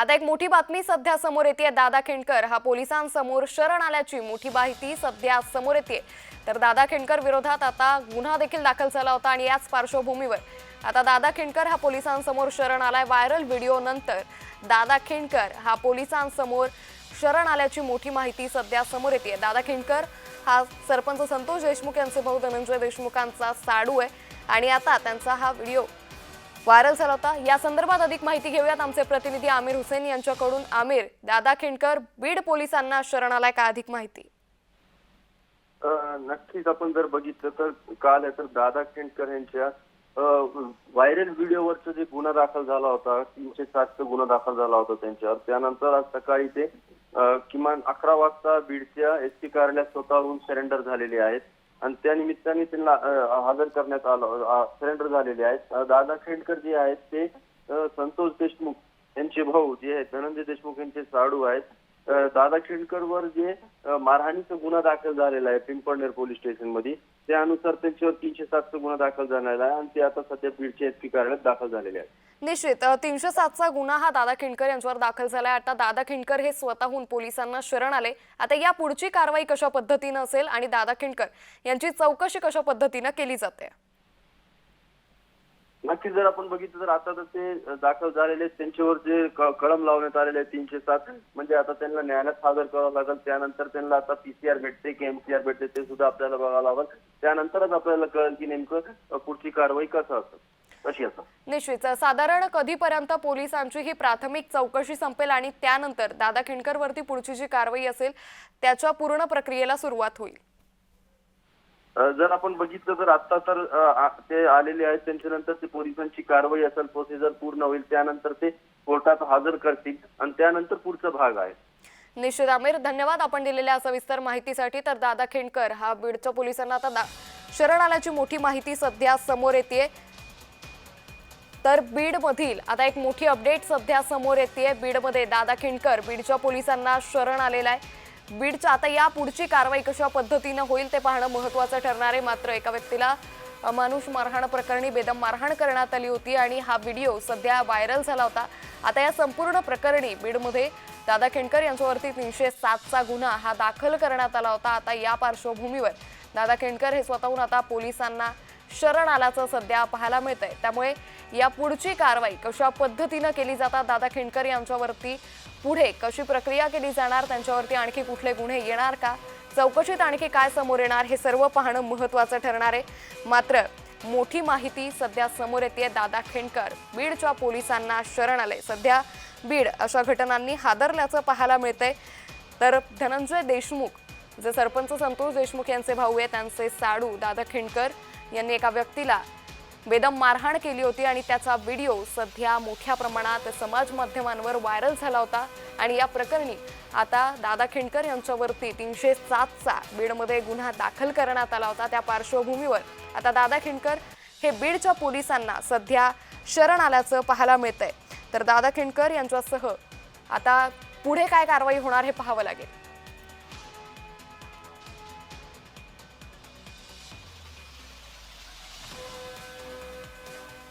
आता एक मोठी बातमी सध्या समोर येते। दादा खिंडकर हा पोलिसांसमोर शरण आल्याची मोठी माहिती सध्या समोर येते। तर दादा खिंडकर विरोधात आता गुन्हा देखील दाखल झाला होता आणि याच पार्श्वभूमीवर आता दादा खिंडकर हा पोलिसांसमोर शरण आलाय। व्हायरल व्हिडिओ नंतर दादा खिंडकर हा पोलिसांसमोर शरण आल्याची मोठी माहिती सध्या समोर येते। दादा खिंडकर हा सरपंच संतोष देशमुख यांचे भाऊ धनंजय देशमुखांचा साडू आहे आणि आता त्यांचा हा व्हिडिओ व्हायरल झाला होता। या संदर्भात अधिक माहिती घेऊयात आमचे प्रतिनिधी आमिर हुसेन यांच्याकडून। आमिर, दादा खिंडकर बीड पोलिसांना शरण आलाय, का अधिक माहिती? नक्कीच आपण जर बघितलं तर काल तर दादा खिंडकर यांच्या व्हायरल व्हिडिओवरचा जे गुन्हा दाखल झाला होता 307 गुन्हा दाखल झाला होता त्यांच्यावर। त्यानंतर आज सकाळी ते किमान 11 वाजता बीडच्या एसपी कार्यालयात स्वतःहून सरेंडर झालेले आहेत आणि त्या निमित्ताने त्यांना हजर करण्यात आलं, सरेंडर झालेले आहेत। दादा खिंडकर जे आहेत ते संतोष देशमुख यांचे भाऊ जे आहेत धनंजय देशमुख यांचे साडू आहेत। दादा खिंडकरवर जे मारहाणीचा गुन्हा दाखल झालेला आहे पिंपळनेर पोलीस स्टेशन मध्ये, त्यानुसार त्यांच्यावर 307 गुन्हा दाखल झालेला आहे आणि ते आता सध्या बीडच्या एसपी कार्यालयात दाखल झालेले आहेत। निश्चित 307चा गुन्हा हा दादा खिंडकर यांच्यावर दाखल झालाय। आता दादा खिंडकर हे स्वतःहून पोलिसांना शरण आले। आता या पुढची कारवाई कशा पद्धतीने असेल आणि दादा खिंडकर यांची चौकशी कशा पद्धतीने केली जाते? नक्की जर आपण बघितलं तर आता तर ते दाखल झालेले त्यांच्यावर जे कळम लावण्यात आलेले आहे 307, म्हणजे आता त्यांना न्यायालयात हजर करावं लागेल। त्यानंतर त्यांना आता पीसीआर भेटते की एमसीआर भेटते ते सुद्धा आपल्याला बघावं लागेल। त्यानंतरच आपल्याला कळेल की नेमकं पुढची कारवाई कशी असेल। निश्चित साधारण कधीपर्यंत पोलिसांची ही प्राथमिक चौकशी संपेल आणि त्यानंतर दादा खिंडकर वरती पुढची जी कारवाई असेल त्याच्या पूर्ण प्रक्रियेला सुरुवात होईल? जर आपण बघितलं तर आता तर ते आलेले आहेत, त्यांच्यानंतर ते पोलिसांची कारवाई असेल, प्रोसिजर पूर्ण होईल, त्यानंतर ते कोर्टात हजर करतील आणि त्यानंतर पुढचा भाग आहे। निश्चित आमिर, धन्यवाद आपण दिलेल्या सविस्तर माहितीसाठी। तर दादा खिंडकर हा बीडच्या पोलिसांना आता शरण आल्याची मोठी माहिती सध्या समोर येते। तर बीड मधील आता एक मोठी अपडेट सध्या समोर येते। बीडमध्ये दादा खिंडकर बीडच्या पोलिसांना शरण आलेला आहे। बीडच्या आता या पुढची कारवाई कशा पद्धतीने होईल ते पाहणं महत्त्वाचं ठरणार आहे। मात्र एका व्यक्तीला मानुष मारहाण प्रकरणी बेदम मारहाण करण्यात आली होती आणि हा व्हिडिओ सध्या व्हायरल झाला होता। आता या संपूर्ण प्रकरणी बीडमध्ये दादा खिंडकर यांच्यावरती 307चा गुन्हा हा दाखल करण्यात आला होता। आता या पार्श्वभूमीवर दादा खिंडकर हे स्वतःहून आता पोलिसांना शरण आल्याचं सध्या पाहायला मिळतंय। त्यामुळे या पुढची कारवाई कशा पद्धतीने केली जातात, दादा खिंडकर यांच्यावरती पुढे कशी प्रक्रिया केली जाणार, त्यांच्यावरती आणखी कुठले गुन्हे येणार का, चौकशीत आणखी काय समोर येणार, हे सर्व पाहणं महत्त्वाचं ठरणार आहे। मात्र मोठी माहिती सध्या समोर येते। दादा खिंडकर बीडच्या पोलिसांना शरण आले। सध्या बीड अशा घटनांनी हादरल्याचं पाहायला मिळतंय। तर धनंजय देशमुख जे सरपंच संतोष देशमुख यांचे भाऊ आहेत त्यांचे साडू दादा खिंडकर यांनी एका व्यक्तीला बेदम मारहाण केली होती आणि त्याचा व्हिडिओ सध्या मोठ्या प्रमाणात समाज माध्यमांवर व्हायरल झाला होता आणि या प्रकरणी आता दादा खिंडकर यांच्यावरती 307चा बीडमध्ये गुन्हा दाखल करण्यात आला होता। त्या पार्श्वभूमीवर आता दादा खिंडकर हे बीडच्या पोलिसांना सध्या शरण आल्याचं पाहायला मिळतंय। तर दादा खिंडकर यांच्यासह आता पुढे काय कारवाई होणार हे पाहावं लागेल।